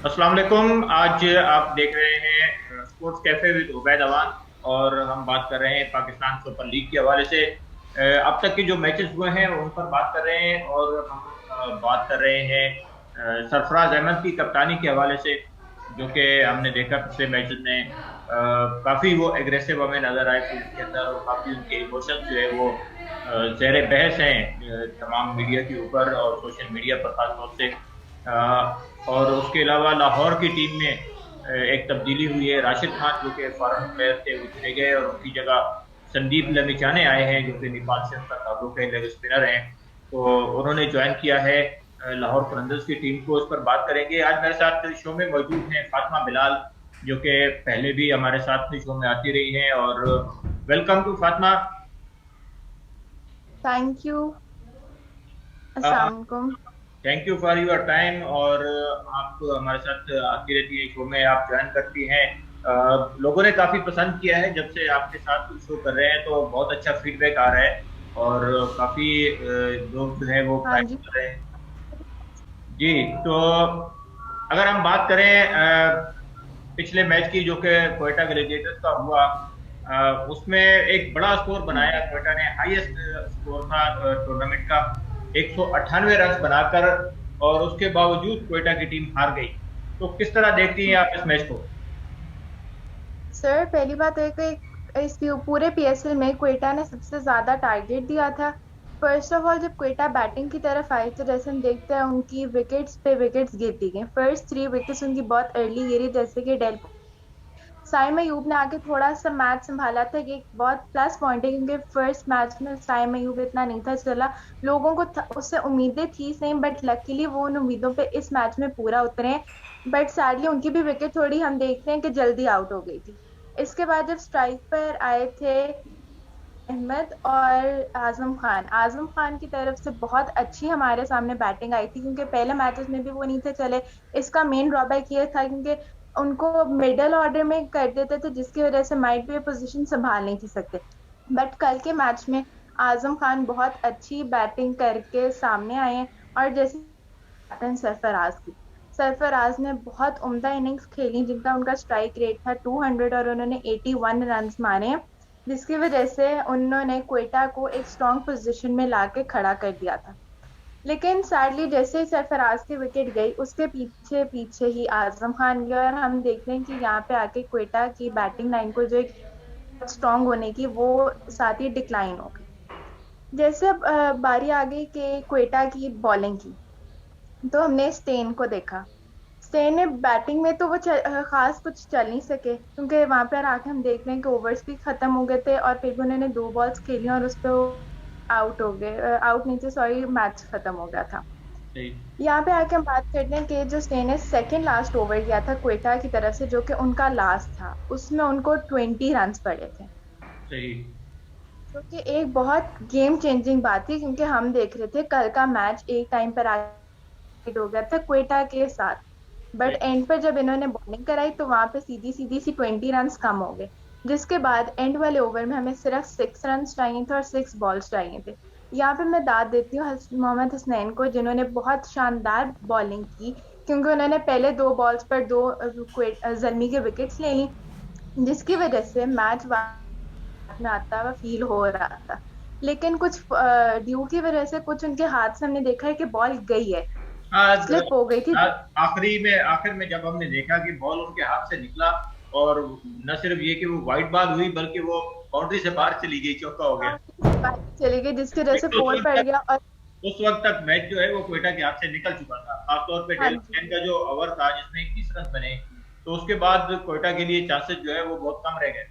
अस्सलाम वालेकुम। आज आप देख रहे हैं sports cafe with Ubaid Awan. और हम बात कर रहे हैं पाकिस्तान सुपर लीग के हवाले से। अब तक के जो मैचेस हुए हैं उन पर बात कर रहे हैं। और हम बात कर रहे हैं सरफराज अहमद की कप्तानी के हवाले से, जो कि हमने देखा पिछले मैचेस में काफी वो एग्रेसिव हमें नजर आए फील्ड के अंदर, और काफी उनके इमोशंस जो है वो ज़ेर बहस हैं तमाम मीडिया के ऊपर और सोशल मीडिया पर खासतौर से। और उसके अलावा लाहौर की टीम में एक तब्दीली हुई है। राशिद खान जो कि फॉरेन प्लेयर थे वो चले गए और उनकी जगह संदीप लमिचाने आए हैं, जो कि नेपाल से उनका ताल्लुक है, लेग स्पिनर हैं। तो उन्होंने ज्वाइन किया है लाहौर कलंदर्स की टीम को। उस पर बात करेंगे। आज मेरे साथ शो में मौजूद हैं फातिमा बिलाल, जो कि पहले भी हमारे साथ शो में आती रही हैं। और welcome to Fatima. Thank you. अस्सलाम वालेकुम। Thank you for your time. और आप हमारे साथ आती रहती है, शो में आप ज्वाइन करती हैं। लोगों ने काफी पसंद किया है जब से आपके साथ शो कर रहे हैं, तो बहुत अच्छा फीडबैक आ रहा है। और काफी लोग जो है वो हाँ प्राइस जी। कर रहे हैं। जी। तो अगर हम बात करें पिछले मैच की, जो कि क्वेटा ग्लेडिएटर्स का हुआ, उसमें एक बड़ा स्कोर बनाया क्वेटा ने। हाईएस्ट स्कोर था टूर्नामेंट का, 198 रन बनाकर। और उसके बावजूद क्वेटा की टीम हार गई। तो किस तरह देखती हैं आप इस मैच को? सर, पहली बात है कि इस पूरे पीएसएल में क्वेटा ने सबसे ज्यादा टारगेट दिया था। फर्स्ट ऑफ ऑल, जब क्वेटा बैटिंग की तरफ आई तो जैसे हम देखते हैं उनकी विकेट्स पे विकेट्स गिरती गई। फर्स्ट 3 विकेट्स उनकी बहुत अर्ली गिरी, जैसे कि डेल साइम अयूब ने आके थोड़ा सा मैच संभाला था। ये एक बहुत प्लस पॉइंट है क्योंकि फर्स्ट मैच में साइम अयूब इतना नहीं था चला। लोगों को उससे उम्मीदें थी सही, बट लकीली वो उन उम्मीदों पे इस मैच में पूरा उतरे हैं। बट सैडली उनकी भी विकेट थोड़ी हम देखते हैं कि जल्दी आउट हो गई थी। इसके बाद जब स्ट्राइक पर आए थे अहमद और आजम खान की तरफ से बहुत अच्छी हमारे सामने बैटिंग आई थी, क्योंकि पहले मैचेस में भी वो नहीं थे चले। इसका मेन ड्रॉबैक ये था क्योंकि उनको मिडिल ऑर्डर में कर देते थे, जिसकी वजह से माइट भी पोजीशन संभाल नहीं थी सकते। बट कल के मैच में आजम खान बहुत अच्छी बैटिंग करके सामने आए हैं। और जैसे कैप्टन सरफराज की, सरफराज ने बहुत उम्दा इनिंग्स खेली, जिनका उनका स्ट्राइक रेट था 200 और उन्होंने 81 रन मारे हैं, जिसकी वजह से उन्होंने क्वेटा को एक स्ट्रॉन्ग पोजीशन में लाके खड़ा कर दिया था। लेकिन सैडली जैसे ही सरफराज की विकेट गई, उसके पीछे पीछे ही आजम खान गया, और हम देखते हैं कि यहाँ पे आके क्वेटा की बैटिंग लाइन को जो एक स्ट्रॉन्ग होने की वो साथ ही डिक्लाइन हो गई। जैसे अब बारी आ गई कि क्वेटा की बॉलिंग की, तो हमने स्टेन को देखा। स्टेन ने बैटिंग में तो वो खास कुछ चल नहीं सके, क्योंकि वहां पर आके हम देख रहे हैं कि ओवर्स भी खत्म हो गए थे और फिर भी उन्होंने 2 बॉल्स खेली और उस पर आउट हो गए। आउट नहीं थे, सॉरी, मैच खत्म हो गया था। सही। यहाँ पे आके हम बात करते हैं कि जो स्टेन ने सेकेंड लास्ट ओवर किया था क्वेटा की तरफ से, जो कि उनका लास्ट था, उसमें उनको 20 रन पड़े थे, सही। जो कि एक बहुत गेम चेंजिंग बात थी, क्योंकि हम देख रहे थे कल का मैच एक टाइम पर हो गया था क्वेटा के साथ। बट सही। एंड पर जब इन्होंने बॉलिंग कराई तो वहां पे सीधी सीधी सी 20 रन कम हो गए, जिसके बाद एंड वाले ओवर में हमें सिर्फ 6 रन चाहिए थे और 6 बॉल्स चाहिए थे। यहाँ पे मैं दाद देती हूँ मोहम्मद हसनैन को, जिन्होंने बहुत शानदार बॉलिंग की, क्योंकि उन्होंने पहले 2 बॉल्स पर दो जर्मी के विकेट्स ले ली, जिसकी वजह से मैच में आता हुआ फील हो रहा था। लेकिन कुछ ड्यू की वजह से कुछ उनके हाथ से हमने देखा है कि बॉल गई है, आज स्लिप हो गई थी। आखिर में जब हमने देखा कि बॉल उनके हाथ से निकला, और न सिर्फ ये कि वो वाइड बॉल हुई, बल्कि वो बाउंड्री से बाहर चली गई, चौका हो गया। चली गई, जिसकी वजह से लेकिन फोर पड़ गया। और उस वक्त तक मैच जो है वो क्वेटा के हाथ से निकल चुका था, खासतौर पे हाँ डेल जी, स्टेन का जो ओवर था जिसमें 21 रन बने। तो उसके बाद क्वेटा के लिए चांसेस जो है वो बहुत कम रह गए।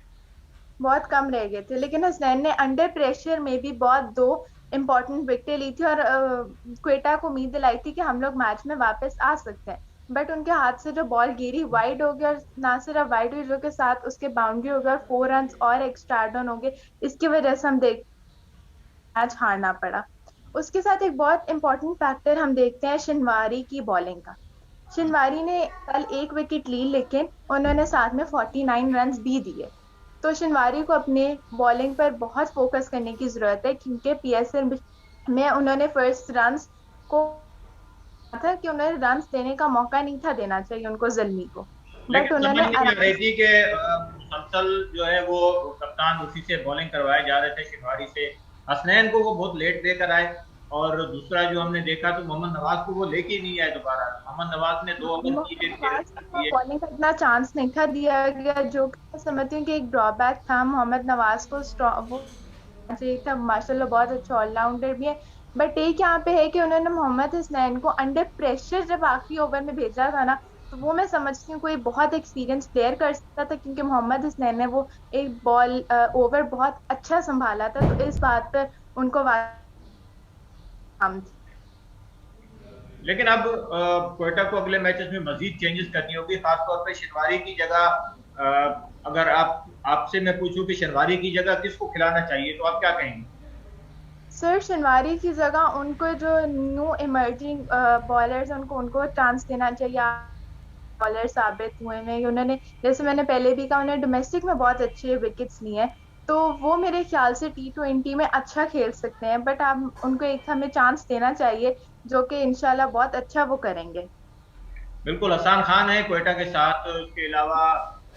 बहुत कम रह गए थे, लेकिन हसनैन ने अंडर प्रेशर में भी बहुत दो इंपॉर्टेंट विकेटें ली थी और क्वेटा को उम्मीद दिलाई थी कि हम लोग मैच में वापस आ सकते हैं। बट उनके हाथ से जो बॉल गिरी वाइड हो गया, और ना सिर्फ वाइड हुई, जो के साथ उसके बाउंड्री हो गया और 4 रन और एक्स्ट्रा एड ऑन हो गए। इसकी वजह से हम देख मैच हारना पड़ा। उसके साथ एक बहुत इंपॉर्टेंट फैक्टर हम देखते हैं शिनवारी की बॉलिंग का। शिनवारी ने कल 1 विकेट ली, लेकिन उन्होंने साथ में 49 रन भी दिए। तो शिनवारी को अपने बॉलिंग पर बहुत फोकस करने की जरूरत है, क्योंकि पीएसएल में उन्होंने फर्स्ट रन को था कि उन्हें रन देने का मौका नहीं था देना चाहिए उनको, जल्मी को, बट लेकिन समझ उन्होंने नहीं आ रही आराम से। थी कि मुसलसल जो है वो कप्तान उसी से बॉलिंग करवाए जा रहे थे, शिनवारी से। हसनैन को वो बहुत लेट लेकर आए। और दूसरा जो हमने देखा तो मोहम्मद नवाज को वो लेके ही नहीं आए दोबारा। मोहम्मद नवाज ने 2 ओवर किए, मोहम्मद 13 नवाज रन को किए। बॉलिंग का इतना चांस नहीं था दिया गया, जो कि मैं समझती हूँ कि एक ड्रॉबैक था मोहम्मद नवाज को। वो चाहिए था, माशाल्लाह बहुत अच्छा ऑलराउंडर भी है। बट एक यहाँ पे है कि उन्होंने मोहम्मद हसनैन को अंडर प्रेशर जब आखिरी ओवर में भेजा था ना, तो वो मैं समझती हूँ कोई बहुत एक्सपीरियंस प्लेयर कर सकता था, क्योंकि मोहम्मद हसनैन ने वो एक बॉल ओवर बहुत अच्छा संभाला था, तो इस बात पर उनको काम थी। लेकिन अब क्वेटा को अगले मैचेस में मजीद चेंजेस करनी होगी, खासतौर पे शिनवारी की जगह। अगर आपसे मैं पूछूं कि शिनवारी की जगह किसको खिलाना चाहिए, तो आप क्या कहेंगे? सर शनवारी की जगह उनको जो न्यू इमर्जिंग बॉलर्स उनको उनको चांस देना चाहिए। बॉलर साबित हुए हैं उन्होंने, जैसे मैंने पहले भी कहा, उन्होंने डोमेस्टिक में बहुत अच्छे विकेट्स लिए हैं, तो वो मेरे ख्याल से T20 में अच्छा खेल सकते हैं। बट आप उनको एक हमें चांस देना चाहिए, जो कि इंशाल्लाह बहुत अच्छा वो करेंगे। बिल्कुल, हसान खान है क्वेटा के साथ। उसके अलावा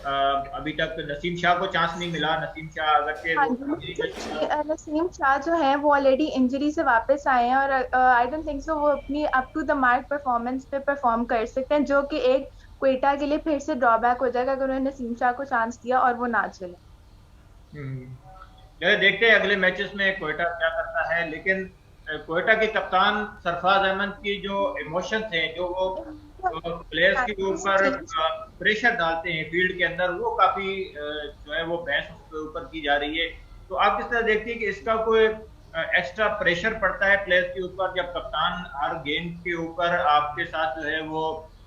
अभी तक नसीम शाह को चांस नहीं मिला। नसीम शाह अगरचे हाँ वो जी, इंजरी का शिकार। नसीम शाह जो है वो ऑलरेडी इंजरी से वापस आए हैं, और आई डोंट थिंक सो वो अपनी up to the mark performance पे परफॉर्म कर सकते हैं, जो कि एक क्वेटा के लिए फिर से ड्रॉबैक हो जाएगा अगर उन्होंने नसीम शाह को चांस दिया और वो ना चले। हम्म। चलिए देखते हैं अगले मैचेस में क्वेटा क्या करता है। लेकिन क्वेटा के कप्तान सरफराज अहमद की जो इमोशंस हैं, जो वो प्लेयर्स के ऊपर प्रेशर डालते हैं फील्ड के अंदर, वो काफी जो है वो बहस उसके ऊपर की जा रही है। तो आप किस तरह देखती है कि इसका कोई एक्स्ट्रा प्रेशर पड़ता है प्लेयर्स के ऊपर, जब कप्तान हर गेम के ऊपर आपके साथ जो है वो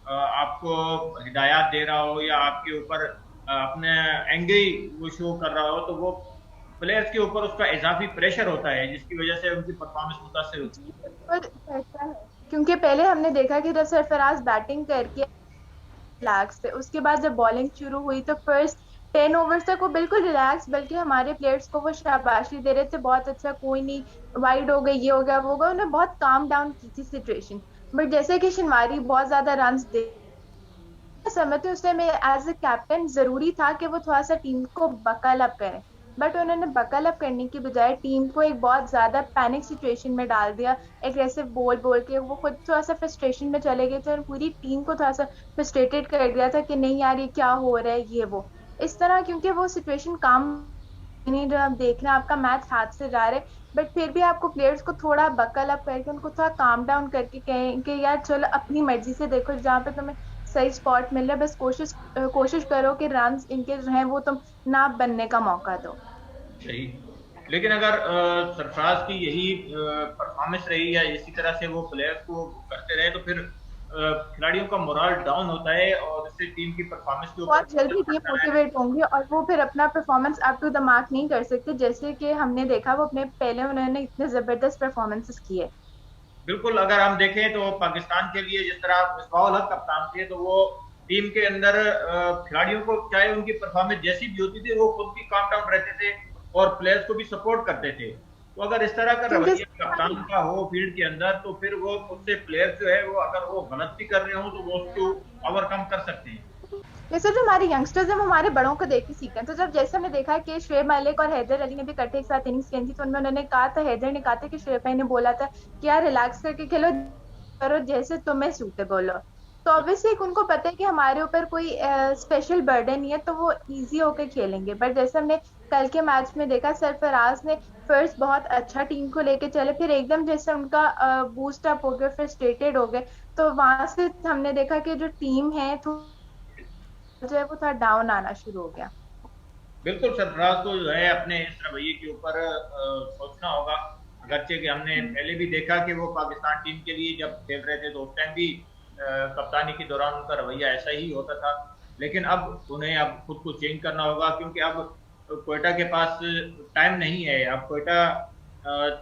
आपको हिदायत दे रहा हो, या आपके ऊपर अपने एंगे वो शो कर रहा हो, तो वो प्लेयर्स के ऊपर उसका इजाफी प्रेशर होता है, जिसकी वजह से उनकी परफॉर्मेंस मुतासर होती जी बिल्कुल ऐसा है, क्योंकि पहले हमने देखा कि जब सरफराज बैटिंग करके रिलैक्स थे, उसके बाद जब बॉलिंग शुरू हुई तो फर्स्ट 10 ओवर्स तक वो बिल्कुल रिलैक्स, बल्कि हमारे प्लेयर्स को वो शाबाशी दे रहे थे, बहुत अच्छा, कोई नहीं, वाइड हो गई, ये हो गया, वो हो गया, उन्होंने बहुत काम डाउन की थी सिचुएशन। बट जैसे कि शिनवारी बहुत ज्यादा रन दे, समझती हूँ उस टाइम एज ए कैप्टन जरूरी था कि वो थोड़ा सा टीम को बकल अप करें। बट उन्होंने बकल अप करने की बजाय टीम को एक बहुत ज्यादा पैनिक सिचुएशन में डाल दिया, एग्रेसिव बोल बोल के वो खुद थोड़ा सा फ्रस्ट्रेशन में चले गए थे, और पूरी टीम को थोड़ा सा फ्रस्ट्रेटेड कर दिया था कि नहीं यार ये क्या हो रहा है, ये वो इस तरह, क्योंकि वो सिचुएशन काम नहीं, जो आप देख रहे हैं आपका मैच हाथ से जा रहे, बट फिर भी आपको प्लेयर्स को थोड़ा बकल अप करके उनको थोड़ा काम डाउन करके कहें कि यार चलो अपनी मर्जी से देखो, जहाँ पे तुम्हें सही स्पॉट मिल रहा है, बस कोशिश करो कि रन इनके जो है वो तुम ना बनने का मौका दो। है। सही। लेकिन अगर सरफराज की यही परफॉर्मेंस रही, या इसी तरह से वो प्लेयर्स को करते रहे, तो फिर खिलाड़ियों का मोरल डाउन होता है, और इससे टीम की परफॉर्मेंस के ऊपर बहुत असर जल्दी पड़ता है। डिमोटिवेट होंगे और वो फिर अपना performance up to the mark नहीं कर सकते, जैसे कि हमने देखा वो अपने पहले उन्होंने इतने जबरदस्त परफॉर्मेंसेस किए। बिल्कुल, अगर हम देखें तो पाकिस्तान के लिए जिस तरह मिसबाह उल हक कप्तान थे, तो वो टीम के अंदर खिलाड़ियों को चाहे उनकी परफॉर्मेंस जैसी भी होती थी, वो खुद भी काम डाउन रहते थे और प्लेयर्स को भी सपोर्ट करते थे। तो अगर इस तरह का क्योंकि रवैया कप्तान का हो फील्ड के अंदर, तो फिर वो उससे प्लेयर्स जो है वो अगर वो गलत भी कर रहे हो तो वो उसको ओवरकम कर सकते हैं। जैसे जो हमारे यंगस्टर्स हैं वो हमारे बड़ों को देख के सीखते हैं, तो जब जैसे हमने देखा कि शुएब मलिक और हैदर अली ने भी इकट्ठे एक साथ इनिंग्स खेली थी, तो उनमें उन्होंने कहा था, हैदर ने कहा था कि शुएब भाई ने बोला था कि यार रिलैक्स करके खेलो, करो जैसे तुम्हें सूटेबल हो। तो ऑब्वियसली उनको पता है कि हमारे ऊपर कोई स्पेशल बर्डन नहीं है, तो वो इजी होकर खेलेंगे। बट जैसे हमने कल के मैच में देखा, सरफराज ने फर्स्ट बहुत अच्छा टीम को लेके चले, फिर एकदम जैसे उनका बूस्ट अप हो गया, फ्रस्ट्रेटेड हो गए, तो वहां से हमने देखा कि जो टीम है जो है वो थोड़ा डाउन आना शुरू हो गया। बिल्कुल, सरफराज को जो है अपने इस रवैये के ऊपर सोचना होगा। अगरचे कि हमने पहले भी देखा कि वो पाकिस्तान टीम के लिए जब खेल रहे थे, तो उस टाइम भी कप्तानी के दौरान उनका रवैया ऐसा ही होता था। लेकिन अब उन्हें अब खुद को चेंज करना होगा, क्योंकि अब क्वेटा के पास टाइम नहीं है। अब क्वेटा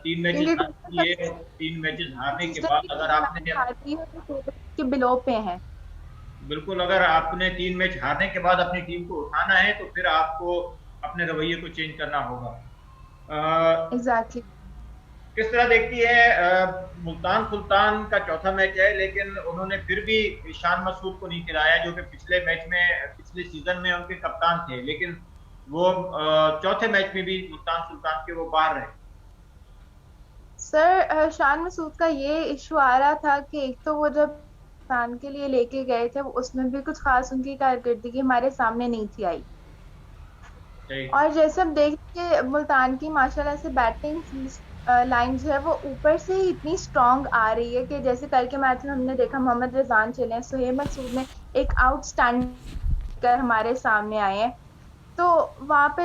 3 मैचेस क्योंकि हारती है, 3 मैचेस हारने के बाद कंसिस्टेंटली अगर आपने हारती है तो टेबल के बिलो पे है। बिल्कुल, अगर आपने 3 मैच हारने के बाद अपनी टीम को उठाना है, तो फिर आपको अपने रवैये को चेंज करना होगा। एग्जैक्टली। किस तरह देखती है मुल्तान सुल्तान का चौथा मैच है, लेकिन उन्होंने फिर भी ईशान मसूद को नहीं खिलाया, जो कि पिछले मैच में, पिछले सीजन में उनके कप्तान थे, लेकिन वो चौथे मैच में भी मुल्तान सुल्तान के वो बाहर रहे। सर शान मसूद का ये इशू आ रहा था कि एक तो वो जब पाकिस्तान के लिए लेके गए थे उसमें भी कुछ खास उनकी कारकर्दगी हमारे सामने नहीं थी आई। सही। और जैसे हम देखते हैं मुल्तान की माशाल्लाह से बैटिंग लाइन जो है वो ऊपर से ही इतनी स्ट्रांग आ रही है कि जैसे कल के मैच में हमने देखा मोहम्मद रिजवान चले हैं, सुहेब मसूद ने एक आउटस्टैंडिंग कर हमारे सामने आए हैं। तो वहां पे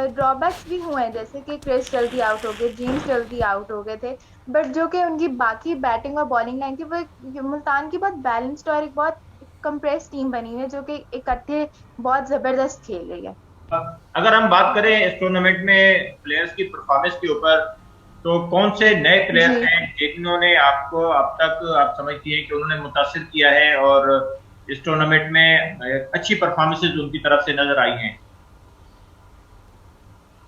ड्रॉबैक्स भी हुए हैं, जैसे कि क्रिस जल्दी आउट हो गए, जेम्स जल्दी आउट हो गए थे। बट जो कि उनकी बाकी बैटिंग और बॉलिंग लाइन थी वो मुल्तान की बहुत बैलेंस्ड और एक बहुत कंप्रेस टीम बनी हुई है जो कि इकट्ठे बहुत जबरदस्त खेल रही है। अगर हम बात करें इस टूर्नामेंट में प्लेयर्स की परफॉर्मेंस के ऊपर, तो कौन से नए प्लेयर्स जी हैं जिन्होंने आपको अब तक आप समझती हैं कि उन्होंने मुतासिर किया है और इस टूर्नामेंट में अच्छी परफॉर्मेंसेज उनकी तरफ से नजर आई हैं?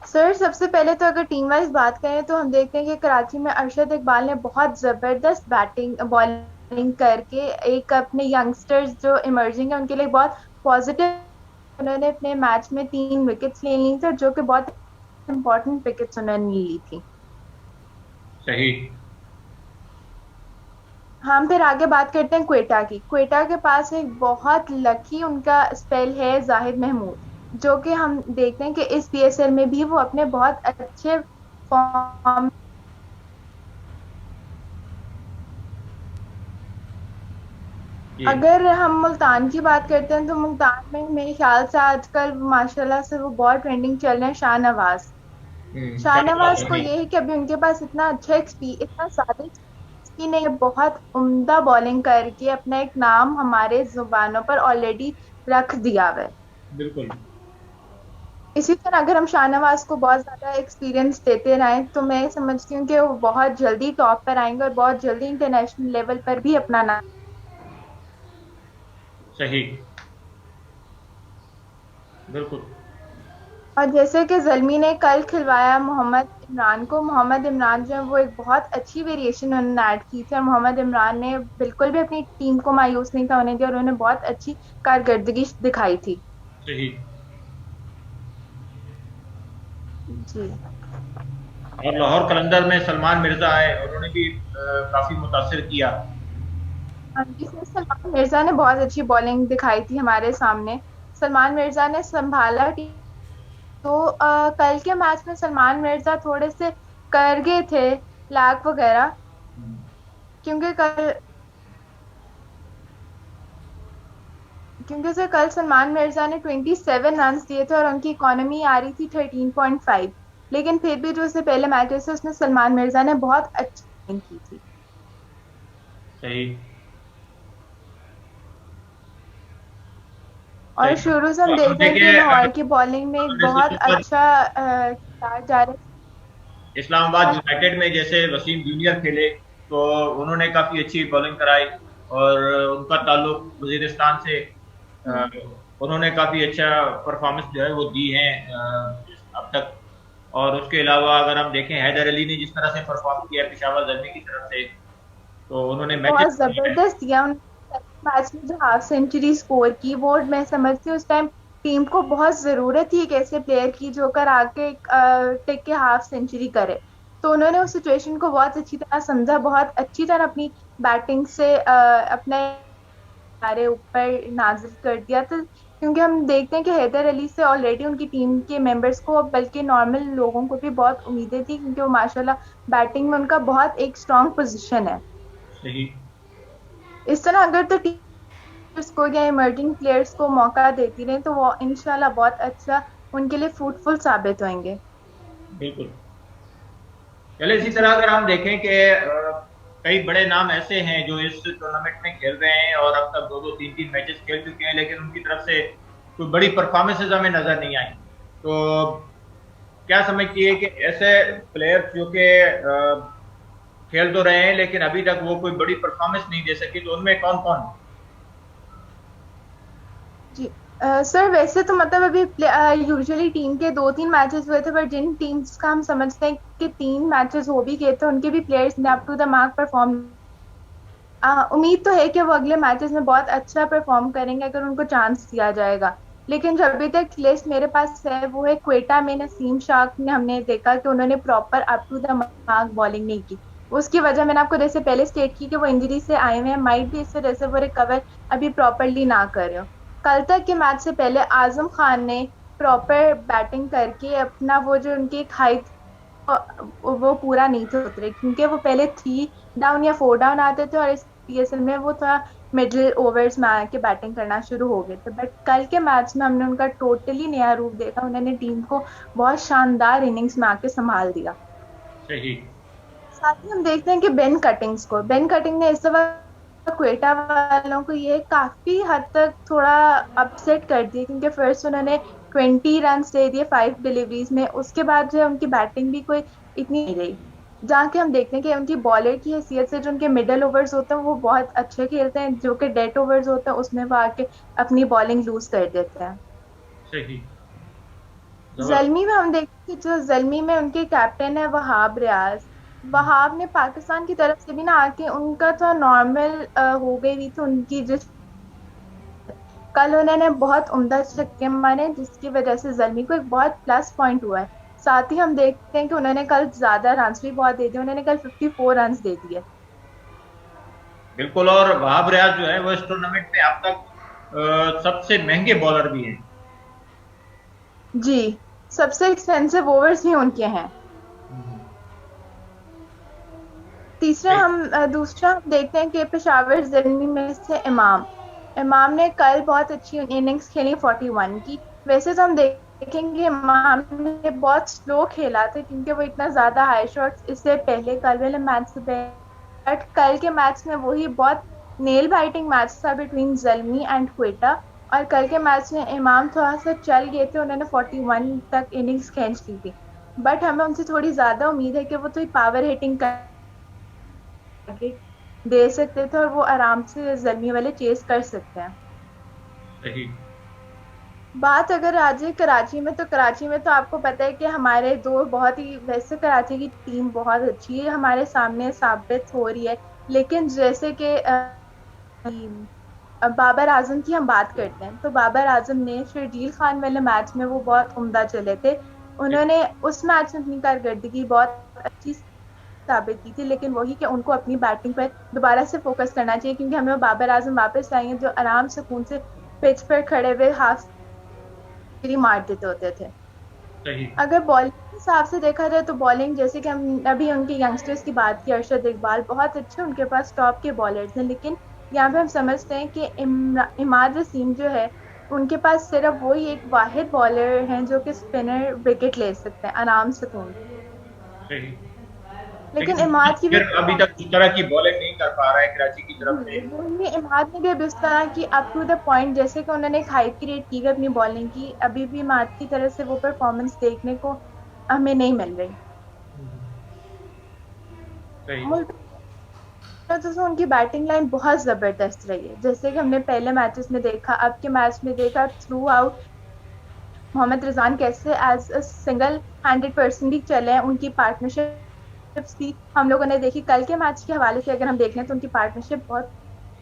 सर, सबसे पहले तो अगर टीम वाइज बात करें तो हम देखते हैं कि कराची में अरशद इकबाल ने बहुत जबरदस्त बैटिंग बॉलिंग करके एक अपने यंगस्टर्स जो इमर्जिंग है उनके लिए बहुत पॉजिटिव, उन्होंने अपने मैच में 3 विकेट्स ले ली थी जो कि बहुत इंपॉर्टेंट विकेट्स उन्होंने ली थी। सही। हम फिर आगे बात करते हैं क्वेटा की। क्वेटा के पास एक बहुत लकी उनका स्पेल है जाहिद महमूद, जो कि हम देखते हैं कि इस पीएसएल में भी वो अपने बहुत अच्छे फॉर्म। जी। अगर हम मुल्तान की बात करते हैं तो मुल्तान में मेरे ख्याल से आजकल माशाल्लाह से वो बहुत ट्रेंडिंग चल रहे हैं शाहनवाज। शाहनवाज को शाबाश। ये है कि अभी उनके पास इतना ज्यादा एक्सपीरियंस नहीं है, बहुत उम्दा बॉलिंग करके अपना एक नाम हमारे जुबानों पर ऑलरेडी रख दिया हुआ है। बिल्कुल। इसी तरह अगर हम शाहनवाज को बहुत ज्यादा एक्सपीरियंस देते रहें तो मैं समझती हूँ कि वो बहुत जल्दी टॉप पर आएंगे और बहुत जल्दी इंटरनेशनल लेवल पर भी अपना नाम। सही। बिल्कुल। और जैसे कि जल्मी ने कल खिलवाया मोहम्मद इमरान को, मोहम्मद इमरान जो है वो एक बहुत अच्छी वेरिएशन उन्होंने ऐड की थी और मोहम्मद इमरान ने बिल्कुल भी अपनी टीम को मायूस नहीं था होने दिया और उन्होंने बहुत अच्छी कारकर्दगी दिखाई थी। सही। जी और लाहौर कलंदर में सलमान मिर्जा आए, उन्होंने भी काफी मुतासिर किया। हाँ जी सर, सलमान मिर्जा ने बहुत अच्छी बॉलिंग दिखाई थी हमारे सामने। सलमान मिर्जा ने संभाला टीम। तो कल के मैच में सलमान मिर्जा थोड़े से कर गए थे लैग वगैरह, क्योंकि कल क्योंकि सर कल सलमान मिर्जा ने 27 रन दिए थे और उनकी इकोनॉमी आ रही थी 13.5। लेकिन फिर भी जो उससे पहले मैचेस थे उसमें सलमान मिर्जा ने बहुत अच्छी बॉलिंग की थी। सही। और सही। शुरू से हम और अब देखते हैं कि देखिए, लाहौर की बॉलिंग में एक उन्होंने बहुत सुपर अच्छा खिलाड़ी जा रहे इस्लामाबाद हैं। यूनाइटेड में जैसे वसीम जूनियर खेले, तो उन्होंने काफी अच्छी बॉलिंग कराई, और उनका ताल्लुक वजीरिस्तान से, अ, उन्होंने काफी अच्छा परफॉर्मेंस जो है वो दी है अब तक। और उसके अलावा अगर हम देखें, हैदर अली ने जिस तरह से परफॉर्म किया पेशावर जर्मी की तरफ से, तो उन्होंने बहुत मैचेस। जबरदस्त दिया उन्होंने मैच में जो हाफ सेंचुरी स्कोर की, वो मैं समझती हूँ उस टाइम टीम को बहुत जरूरत थी एक ऐसे प्लेयर की जो कर आके टिक के हाफ सेंचुरी करे। तो उन्होंने उस सिचुएशन को बहुत अच्छी तरह समझा, बहुत अच्छी तरह अपनी बैटिंग से अपने हमारे ऊपर नाजिल कर दिया। तो क्योंकि हम देखते हैं कि हैदर अली से ऑलरेडी उनकी टीम के मेंबर्स को बल्कि नॉर्मल लोगों को भी बहुत उम्मीदें थी, क्योंकि वो माशाल्लाह बैटिंग में उनका बहुत एक स्ट्रांग पोजीशन है। सही। इस तरह अगर तो टीम्स को या इमर्जिंग प्लेयर्स को मौका देती रहे तो वो इंशाल्लाह बहुत अच्छा उनके लिए फ्रूटफुल साबित होंगे। बिल्कुल। चले, इसी तरह जी अगर हम देखें कि कई बड़े नाम ऐसे हैं जो इस टूर्नामेंट में खेल रहे हैं और अब तक दो दो तीन तीन मैचेस खेल चुके हैं, लेकिन उनकी तरफ से कोई बड़ी परफॉर्मेंसेज हमें नजर नहीं आई। तो क्या समझती है कि ऐसे प्लेयर्स जो कि खेल तो रहे हैं लेकिन अभी तक वो कोई बड़ी परफॉर्मेंस नहीं दे सके, तो उनमें कौन कौन? जी सर वैसे तो मतलब अभी यूजुअली टीम के 2-3 मैचेस हुए थे, पर जिन टीम्स का हम समझते हैं कि 3 मैचेस हो भी गए थे, उनके भी प्लेयर्स ने up to the mark perform. उम्मीद तो है कि वो अगले मैचेस में बहुत अच्छा परफॉर्म करेंगे अगर उनको चांस दिया जाएगा। लेकिन जो अभी तक लिस्ट मेरे पास है वो है क्वेटा में नसीम शाह ने, हमने देखा कि उन्होंने proper up to the mark bowling नहीं की। उसकी वजह मैंने आपको जैसे पहले स्टेट की कि वो इंजरी से आए हुए हैं, माइट भी इस वजह से वो रिकवर अभी प्रॉपरली ना कर रहे हो। कल तक के मैच से पहले आजम खान ने प्रॉपर बैटिंग करके अपना वो जो उनकी एक हाइट वो पूरा नहीं थे उतरे, क्योंकि वो पहले 3 डाउन या 4 डाउन आते थे और इस पीएसएल में वो थोड़ा मिडिल ओवर्स में आके बैटिंग करना शुरू हो गए थे। बट कल के मैच में हमने उनका टोटली नया रूप देखा, उन्होंने टीम को बहुत शानदार इनिंग्स में आके संभाल दिया। सही। साथ ही हम देखते हैं कि बेन कटिंग ने इस दफा क्वेटा वालों को ये काफी हद तक थोड़ा अपसेट कर दिया, क्योंकि फर्स्ट उन्होंने 20 रन दे दिए 5 डिलीवरीज में, उसके बाद जो है उनकी बैटिंग भी कोई इतनी नहीं रही। जहाँ के हम देखते हैं कि उनकी बॉलर की हैसियत से जो उनके मिडल ओवर्स होते हैं वो बहुत अच्छे खेलते हैं, जो कि डेड ओवर्स होते हैं उसमें वो आके अपनी बॉलिंग लूज कर देते हैं। सही। जबरदस्त। जल्मी में हम देखते हैं कि जो जल्मी में उनके कैप्टन है वहाब रियाज, वहाब ने पाकिस्तान की तरफ से भी ना आके उनका तो नॉर्मल हो गई हुई थी उनकी जिस, कल उन्होंने बहुत उम्दा छक्के मारे जिसकी वजह से जल्मी को एक बहुत प्लस पॉइंट हुआ है। साथ ही हम देखते हैं कि उन्होंने कल ज्यादा रन भी बहुत दे दिए, उन्होंने कल 54 रन दे दिए। बिल्कुल। और वहाब रियाज जो है वो इस टूर्नामेंट में अब तक सबसे महंगे बॉलर भी हैं। जी, सबसे एक्सपेंसिव ओवर्स भी उनके हैं। सही। दूसरा हम देखते हैं कि पेशावर जल्मी में से इमाम इमाम ने कल बहुत अच्छी इनिंग्स खेली 41 की। वैसे तो हम देखेंगे इमाम ने बहुत स्लो खेला था, क्योंकि वो इतना ज्यादा हाई शॉट्स इससे पहले कल वाले मैच से पहले, बट कल के मैच में वही बहुत नेल बाइटिंग मैच था बिटवीन जल्मी एंड क्वेटा। और कल के मैच में इमाम थोड़ा सा चल गए थे, उन्होंने 41 तक इनिंग्स खींच ली थी। बट हमें उनसे थोड़ी ज्यादा उम्मीद है कि वो तो पावर हिटिंग आगे दे सकते थे और वो आराम से जर्मी वाले चेस कर सकते हैं। सही। बात अगर आ जाए कराची में, तो कराची में तो आपको पता है कि हमारे दो बहुत ही, वैसे कराची की टीम बहुत अच्छी है, हमारे सामने साबित हो रही है। लेकिन जैसे कि बाबर आजम की हम बात करते हैं, तो बाबर आजम ने शर्जील खान वाले मैच में वो बहुत उम्दा चले थे। उन्होंने उस मैच में अपनी कारकर्दगी बहुत अच्छी साबित की थी, लेकिन वही कि उनको अपनी बैटिंग पर दोबारा से फोकस करना चाहिए, क्योंकि हमें वो बाबर आजम वापस चाहिए जो आराम सुकून से पिच पर खड़े हुए हाफ सेंचुरी मार देते होते थे। सही। अगर बॉलिंग के हिसाब से देखा जाए तो बॉलिंग, जैसे कि हम अभी उनके यंगस्टर्स की बात की, अरशद इकबाल बहुत अच्छे उनके पास टॉप के बॉलर्स हैं, लेकिन यहाँ पे हम समझते हैं कि इमाद वसीम जो है उनके पास सिर्फ वही एक वाहिद बॉलर हैं जो कि स्पिनर विकेट ले सकते हैं आराम से। सही। लेकिन लेकिन इमाद की भी फिर अभी तक उस तरह की बॉलिंग नहीं कर पा रहा है कराची की तरफ से। वो ये इमाद ने भी अभी उस तरह की अप टू द पॉइंट, जैसे कि उन्होंने एक हाइप क्रिएट की है अपनी बॉलिंग की, अभी भी इमाद की तरफ से वो परफॉर्मेंस देखने को हमें नहीं मिल रही। सही। तो उनकी बैटिंग लाइन बहुत जबरदस्त रही है, जैसे कि हमने पहले मैचेस में देखा, अब के मैच में देखा थ्रू आउट मोहम्मद रिजवान कैसे as a single handed person भी चले हैं। उनकी पार्टनरशिप्स भी हम लोगों ने देखी, कल के मैच के हवाले से अगर हम देख लें तो उनकी पार्टनरशिप बहुत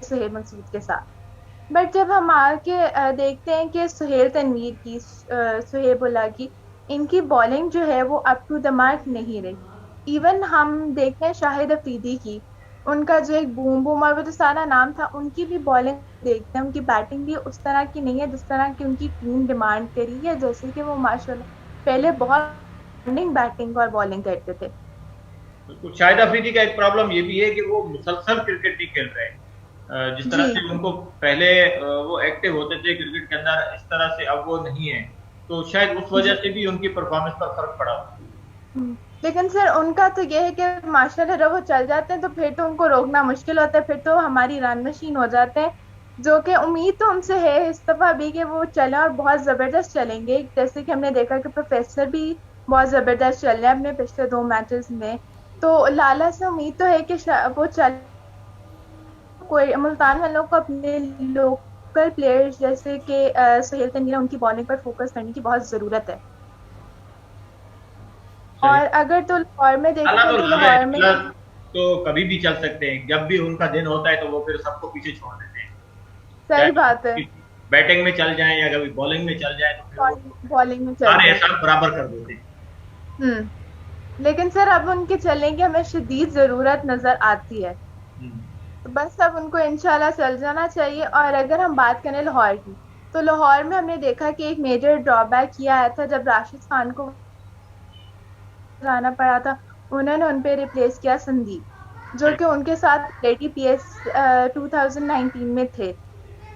सुहेल मंसूर के साथ। बट जब हम आके देखते हैं कि सुहेल तनवीर की, सुहेबुल्ला की, इनकी बॉलिंग जो है वो अप टू द मार्क नहीं रही। इवन हम देखते हैं शाहिद अफरीदी की, उनका जो एक बूम बूम और वो जो सारा नाम था, उनकी भी बॉलिंग देखते हैं, उनकी बैटिंग भी उस तरह की नहीं है जिस तरह की उनकी टीम डिमांड करी है, जैसे कि वो माशाल्लाह पहले बहुत बैटिंग और बॉलिंग करते थे। बिल्कुल। शाहिद अफरीदी का एक प्रॉब्लम ये भी है कि वो मुसलसल क्रिकेट नहीं खेल रहे हैं। जिस तरह जी। से उनको पहले वो एक्टिव होते थे क्रिकेट के अंदर, इस तरह से अब वो नहीं है। तो शायद उस जी। वजह से भी उनकी परफॉर्मेंस पर फर्क पड़ा। लेकिन सर उनका तो ये है कि माशाल्लाह जब वो चल जाते हैं तो फिर तो उनको रोकना मुश्किल होता है, फिर तो हमारी रन मशीन हो जाते हैं। जो कि उम्मीद तो उनसे है इस दफा भी कि वो चले और बहुत जबरदस्त चलेंगे, जैसे कि हमने देखा कि प्रोफेसर भी बहुत जबरदस्त चल रहे हैं अपने पिछले 2 मैचेस में। तो लाला से उम्मीद तो है कि वो चल, कोई मुल्तान वालों को अपने लोग लोकल प्लेयर्स जैसे कि सुहेल तनवीर, उनकी बॉलिंग पर फोकस करने की बहुत ज़रूरत है। सही। और अगर तो लाहौर में अल्लाह देखते तो हैं तो लाए, लाहौर में मतलब तो कभी भी चल सकते हैं, जब भी उनका दिन होता है तो वो फिर सबको पीछे छोड़ देते हैं, सही बात है, चाहे बैटिंग में चल जाए या कभी बॉलिंग में चल जाए, तो फिर वो बॉलिंग में चल सारे जाए। हिसाब बराबर कर देते हैं। लेकिन सर अब उनके चलने की हमें शदीद जरूरत नजर आती है। हम्म, तो बस अब उनको इंशाल्लाह चल जाना चाहिए। और अगर हम बात करें लाहौर की, तो लाहौर में हमने देखा कि एक मेजर ड्रॉबैक किया आया था जब राशिद खान को जाना पड़ा था। उन्होंने उनपे रिप्लेस किया संदीप, जो सही। कि उनके साथ लेडी पीएस 2019 में थे।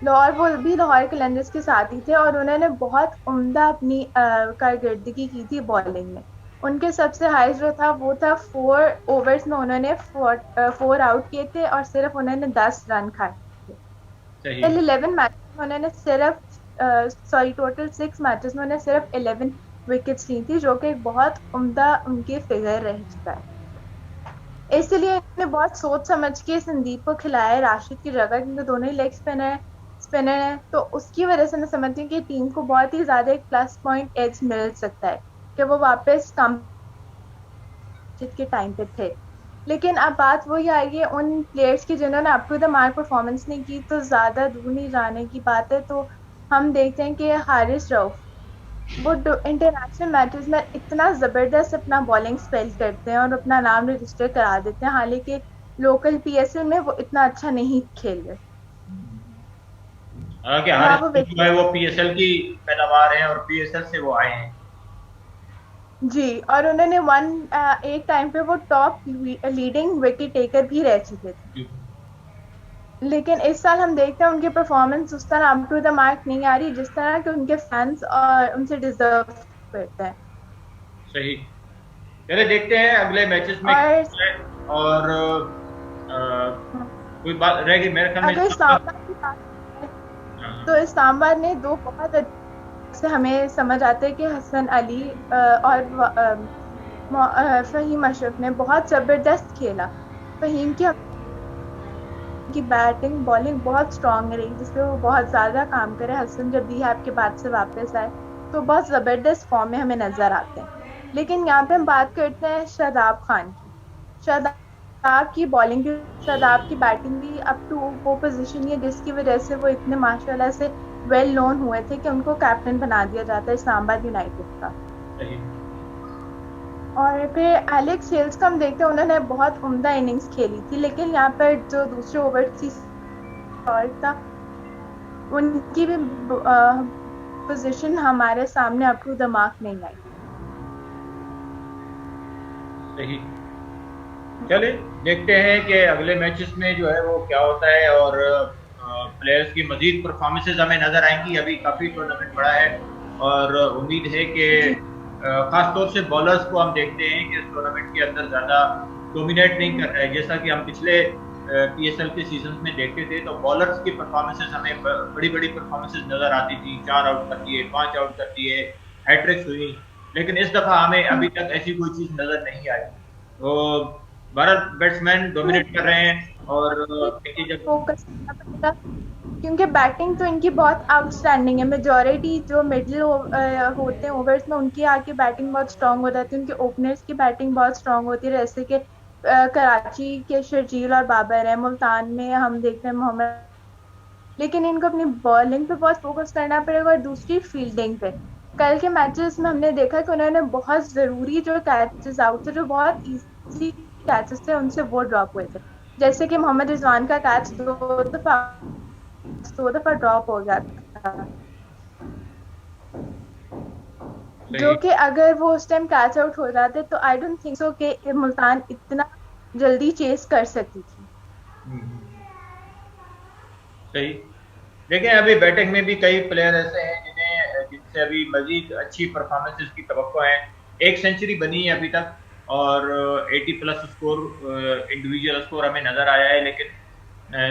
लाहौर, वो भी लाहौर कलंदर्स के साथ ही थे और उन्होंने बहुत उम्दा अपनी कारकर्दगी की थी बॉलिंग में। उनके सबसे हाईएस्ट जो था वो था 4 ओवर्स में उन्होंने 4 आउट किए थे और सिर्फ उन्होंने 10 रन खाए थे। सही। टोटल 11 मैचेस में उन्होंने सिर्फ टोटल 6 मैचेस में उन्होंने सिर्फ 11 विकेट्स ली थी, जो कि एक बहुत उम्दा उनके फिगर रह चुका है। इसलिए इन्होंने बहुत सोच समझ के संदीप को खिलाया है राशिद की जगह, क्योंकि दोनों ही लेग स्पिनर है। तो उसकी वजह से मैं समझती हूँ कि टीम को बहुत ही ज्यादा एक प्लस पॉइंट एज मिल सकता है कि वो वापस कम के टाइम पे थे। लेकिन अब बात वही आ गई है उन प्लेयर्स की जिन्होंने up to the mark performance नहीं की, तो ज्यादा दूर नहीं जाने की बात है। तो हम देखते हैं कि हारिस रऊफ, वो इंटरनेशनल मैचेस में इतना जबरदस्त अपना बॉलिंग स्पेल करते हैं और अपना नाम रजिस्टर करा देते हैं, हालांकि लोकल पीएसएल में वो इतना अच्छा नहीं खेल रहे। हालांकि ना हारिस वो जो विकेट, है वो पीएसएल की पैदावार है और पीएसएल से वो आए हैं। जी, और उन्होंने एक टाइम पे वो टॉप लीडिंग विकेट टेकर भी रह चुके थे। लेकिन इस साल हम देखते हैं उनकी परफॉर्मेंस उस तरह अप टू द मार्क नहीं आ रही जिस तरह के उनके फैंस और उनसे डिजर्व करते हैं। सही। चलिए देखते हैं अगले मैचेस में क्या और होता है। और कोई बात रहेगी मेरे ख्याल में अगर इस्लामाबाद। इस्लामाबाद की बात करें, तो हाँ, इस्लामाबाद ने दो बहुत से हमें समझ आता है कि हसन अली और फहीम अशरफ ने बहुत जबरदस्त खेला। फहीम की बैटिंग बॉलिंग बहुत स्ट्रांग रही, जिसपे वो बहुत ज्यादा काम करे। हसन जब रिहैब के बाद से वापस आए तो बहुत जबरदस्त फॉर्म में हमें नजर आते हैं। लेकिन यहाँ पे हम बात करते हैं शादाब खान की। शादाब की बॉलिंग भी, शादाब की बैटिंग भी अप टू वो पोजीशन ही है जिसकी वजह से वो इतने माशाल्लाह से वेल नोन हुए थे कि उनको कैप्टन बना दिया जाता है इस्लामाबाद यूनाइटेड का। सही। और फिर एलेक्स हेल्स का हम देखते हैं, उन्होंने बहुत उम्दा इनिंग्स खेली थी, लेकिन यहाँ पर जो दूसरे ओवरसीज था उनकी भी पोजीशन हमारे सामने अप टू द मार्क नहीं आई। सही। चलिए देखते हैं कि अगले मैचेस में जो है वो क्या होता है, और प्लेयर्स की मजीद परफॉर्मेंसेज हमें नजर आएंगी। अभी काफी टूर्नामेंट पड़ा है और उम्मीद है कि जी, खास तौर से बॉलर्स को हम देखते हैं कि इस टूर्नामेंट के अंदर ज्यादा डोमिनेट नहीं कर रहे हैं, जैसा कि हम पिछले पीएसएल के सीजन में देखते थे। तो बॉलर्स की परफॉर्मेंसेज हमें बड़ी बड़ी परफॉर्मेंसेज नजर आती थी, 4 आउट कर दिए, 5 आउट कर दिए, हैट्रिक्स हुई। लेकिन इस दफा हमें अभी तक ऐसी कोई चीज नजर नहीं आई। तो भारत बैट्समैन डोमिनेट कर रहे हैं और देखिए जब फोकस करना पड़ेगा, क्योंकि बैटिंग तो इनकी बहुत आउटस्टैंडिंग है। मेजोरिटी जो मिडिल होते हैं ओवर्स में, उनकी आके बैटिंग बहुत स्ट्रांग हो जाती है, उनके ओपनर्स की बैटिंग बहुत स्ट्रांग होती है, जैसे कि कराची के शर्जील और बाबर है, मुल्तान में हम देखते हैं मोहम्मद। लेकिन इनको अपनी बॉलिंग पे बहुत फोकस करना पड़ेगा और दूसरी फील्डिंग पे। कल के मैचेस में हमने देखा कि उन्होंने बहुत जरूरी जो कैचेस आउट थे, जो बहुत इजी कैचेस थे, उनसे वो ड्रॉप हुए थे। जैसे कि मोहम्मद रिजवान का कैच दो दफा ड्रॉप हो गया था, जो सही। कि अगर वो उस टाइम कैच आउट हो जाते तो आई डोंट थिंक सो कि मुल्तान इतना जल्दी चेस कर सकती थी। हम्म, सही। देखें अभी बैटिंग में भी कई प्लेयर ऐसे हैं जिनसे अभी मजीद अच्छी परफॉर्मेंसेस की तवक्को है। एक सेंचुरी बनी है अभी तक और 80+ स्कोर, इंडिविजुअल स्कोर हमें नजर आया है, लेकिन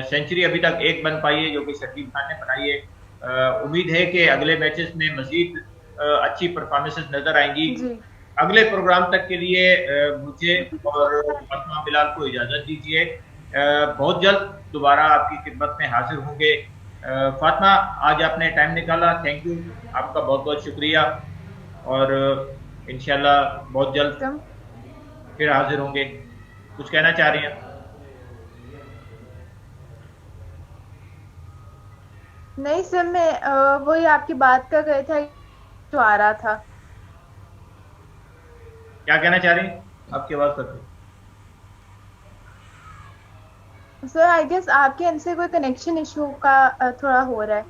सेंचुरी अभी तक एक बन पाई है जो कि शकीब खान ने बनाई है। उम्मीद है कि अगले मैचेस में मजीद अच्छी परफॉर्मेंसेस नजर आएंगी। जी, अगले प्रोग्राम तक के लिए मुझे और फातिमा बिलाल को इजाजत दीजिए। बहुत जल्द दोबारा आपकी खिदमत में हाजिर होंगे। फातिमा, आज आपने टाइम निकाला, थैंक यू, आपका बहुत बहुत शुक्रिया। और इंशाल्लाह बहुत जल्द वेलकम। फिर हाजिर होंगे। कुछ कहना चाह रही हैं? नहीं सर, मैं वही आपकी बात कर रही था जो आ रहा था। क्या कहना चाह रही हैं? आपकी आवाज़ कट रही। सर आई गेस आपके एंड से कोई कनेक्शन इशू का थोड़ा हो रहा है।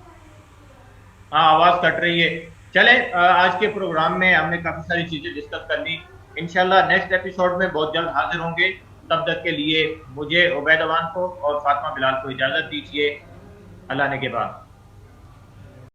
हाँ, आवाज़ कट रही है। चले, आज के प्रोग्राम में हमने काफ़ी सारी चीज़ें डिस्कस कर ली। इंशाल्लाह नेक्स्ट एपिसोड में बहुत जल्द हाजिर होंगे। तब तक के लिए मुझे, उबैद अवान को और फातिमा बिलाल को इजाज़त दीजिए। अल्लाह ने के बाद।